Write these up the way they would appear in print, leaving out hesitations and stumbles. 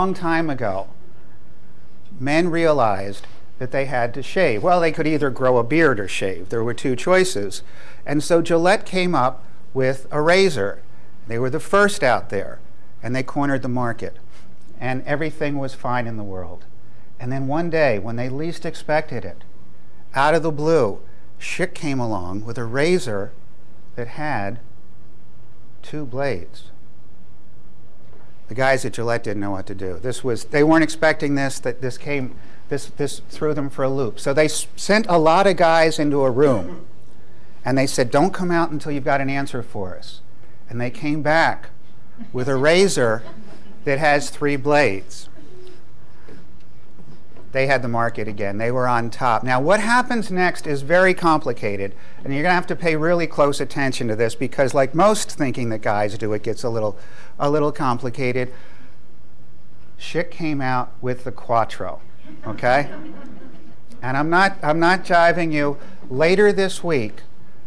long time ago, men realized that they had to shave. Well, they could either grow a beard or shave. There were two choices. And so Gillette came up with a razor. They were the first out there, and they cornered the market. And everything was fine in the world. And then one day, when they least expected it, out of the blue, Schick came along with a razor that had 2 blades. The guys at Gillette didn't know what to do. They weren't expecting this, this threw them for a loop. So they sent a lot of guys into a room, and they said, don't come out until you've got an answer for us. And they came back with a razor that has 3 blades. They had the market again. They were on top. Now, what happens next is very complicated, and you're going to have to pay really close attention to this because, like most thinking that guys do, it gets a little complicated. Schick came out with the Quattro, okay? And I'm not jiving you. Later this week,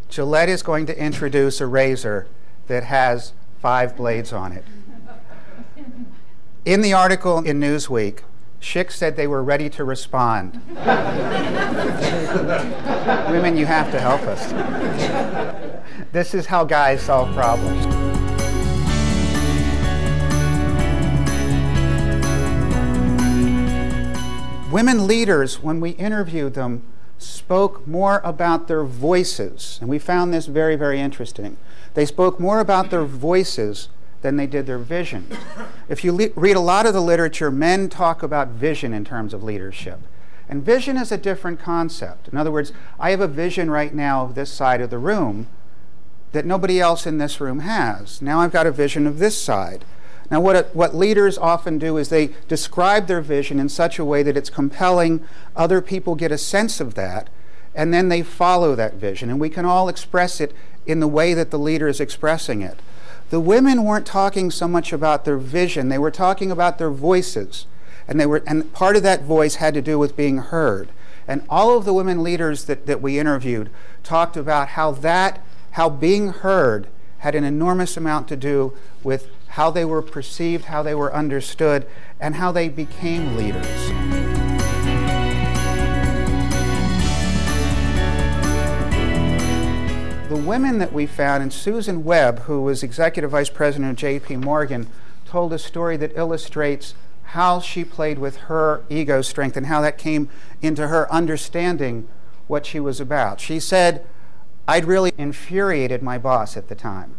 Gillette is going to introduce a razor that has 5 blades on it. In the article in Newsweek, Schick said they were ready to respond. Women, you have to help us. This is how guys solve problems. Women leaders, when we interviewed them, spoke more about their voices, and we found this very, very interesting. They spoke more about their voices than they did their vision. If you read a lot of the literature, men talk about vision in terms of leadership. And vision is a different concept. In other words, I have a vision right now of this side of the room that nobody else in this room has. Now I've got a vision of this side. Now what leaders often do is they describe their vision in such a way that it's compelling, other people get a sense of that, and then they follow that vision. And we can all express it in the way that the leader is expressing it. The women weren't talking so much about their vision, they were talking about their voices. And part of that voice had to do with being heard. And all of the women leaders that we interviewed talked about how being heard had an enormous amount to do with how they were perceived, how they were understood, and how they became leaders. The women that we found, and Susan Webb, who was Executive Vice President of J.P. Morgan, told a story that illustrates how she played with her ego strength and how that came into her understanding what she was about. She said, I'd really infuriated my boss at the time.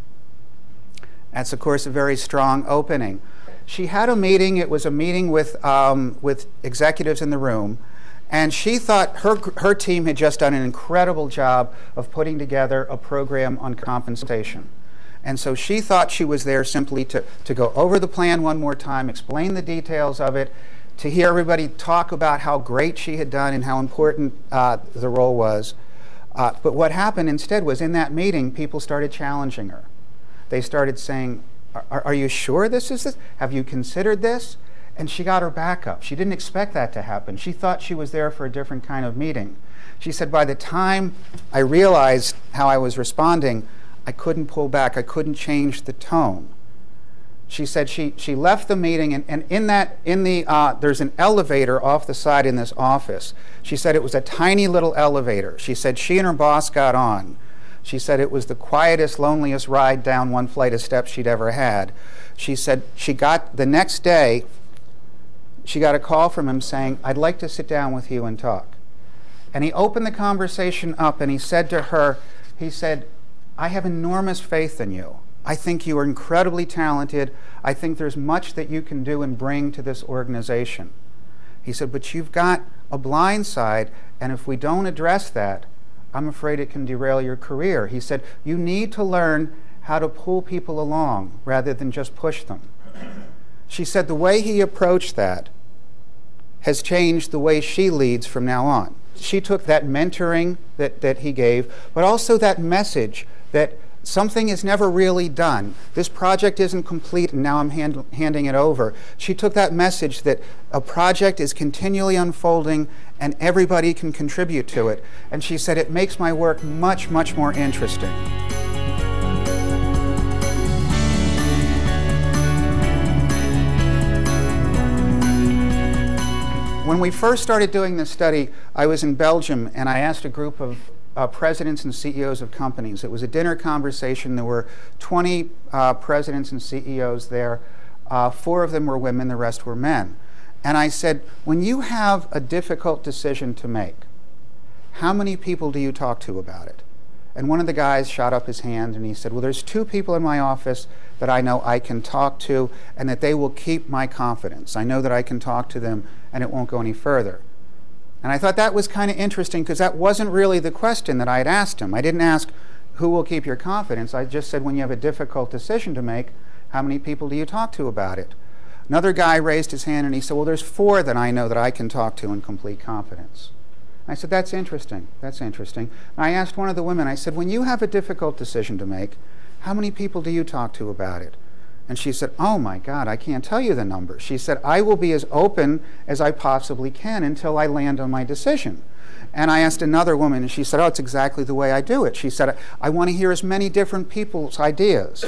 That's, of course, a very strong opening. She had a meeting. It was a meeting with executives in the room. And she thought her team had just done an incredible job of putting together a program on compensation. And so she thought she was there simply to go over the plan one more time, explain the details of it, to hear everybody talk about how great she had done and how important the role was. But what happened instead was in that meeting, people started challenging her. They started saying, are you sure this is this? Have you considered this? And she got her back up. She didn't expect that to happen. She thought she was there for a different kind of meeting. She said, by the time I realized how I was responding, I couldn't pull back. I couldn't change the tone. She said she left the meeting, and there's an elevator off the side in this office. She said it was a tiny little elevator. She said she and her boss got on. She said it was the quietest, loneliest ride down one flight of steps she'd ever had. She said the next day, she got a call from him saying, I'd like to sit down with you and talk. And he opened the conversation up and he said to her, he said, I have enormous faith in you. I think you are incredibly talented. I think there's much that you can do and bring to this organization. He said, but you've got a blind side, and if we don't address that, I'm afraid it can derail your career. He said, you need to learn how to pull people along rather than just push them. She said the way he approached that has changed the way she leads from now on. She took that mentoring that he gave, but also that message that something is never really done. This project isn't complete and now I'm handing it over. She took that message that a project is continually unfolding and everybody can contribute to it. And she said, it makes my work much, much more interesting. When we first started doing this study, I was in Belgium, and I asked a group of presidents and CEOs of companies. It was a dinner conversation. There were 20 presidents and CEOs there. 4 of them were women, the rest were men. And I said, when you have a difficult decision to make, how many people do you talk to about it? And one of the guys shot up his hand and he said, well, there's 2 people in my office that I know I can talk to and that they will keep my confidence. I know that I can talk to them and it won't go any further. And I thought that was kind of interesting because that wasn't really the question that I had asked him. I didn't ask who will keep your confidence. I just said, when you have a difficult decision to make, how many people do you talk to about it? Another guy raised his hand and he said, well, there's 4 that I know that I can talk to in complete confidence. I said, that's interesting, that's interesting. And I asked one of the women, I said, when you have a difficult decision to make, how many people do you talk to about it? And she said, oh my God, I can't tell you the number. She said, I will be as open as I possibly can until I land on my decision. And I asked another woman, and she said, oh, it's exactly the way I do it. She said, I want to hear as many different people's ideas.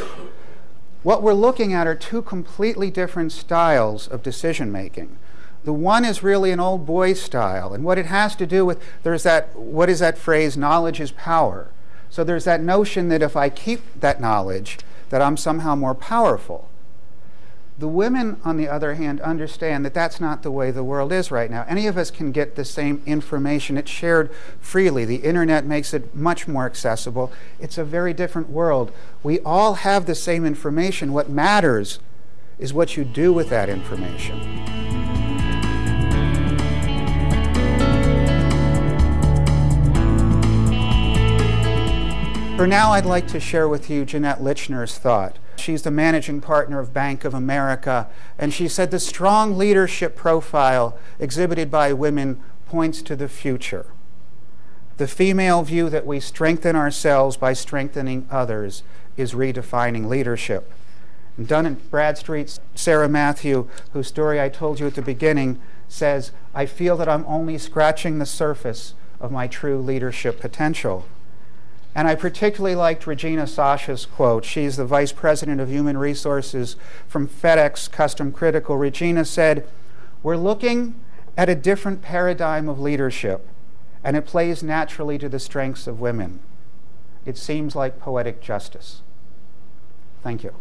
What we're looking at are 2 completely different styles of decision making. The one is really an old boy style, and what it has to do with, there's that, what is that phrase, knowledge is power. So there's that notion that if I keep that knowledge, that I'm somehow more powerful. The women, on the other hand, understand that that's not the way the world is right now. Any of us can get the same information. It's shared freely. The internet makes it much more accessible. It's a very different world. We all have the same information. What matters is what you do with that information. For now, I'd like to share with you Jeanette Lichner's thought. She's the managing partner of Bank of America, and she said the strong leadership profile exhibited by women points to the future. The female view that we strengthen ourselves by strengthening others is redefining leadership. And Dun & Bradstreet's Sarah Matthew, whose story I told you at the beginning, says, I feel that I'm only scratching the surface of my true leadership potential. And I particularly liked Regina Sasha's quote. She's the Vice President of Human Resources from FedEx Custom Critical. Regina said, we're looking at a different paradigm of leadership, and it plays naturally to the strengths of women. It seems like poetic justice. Thank you.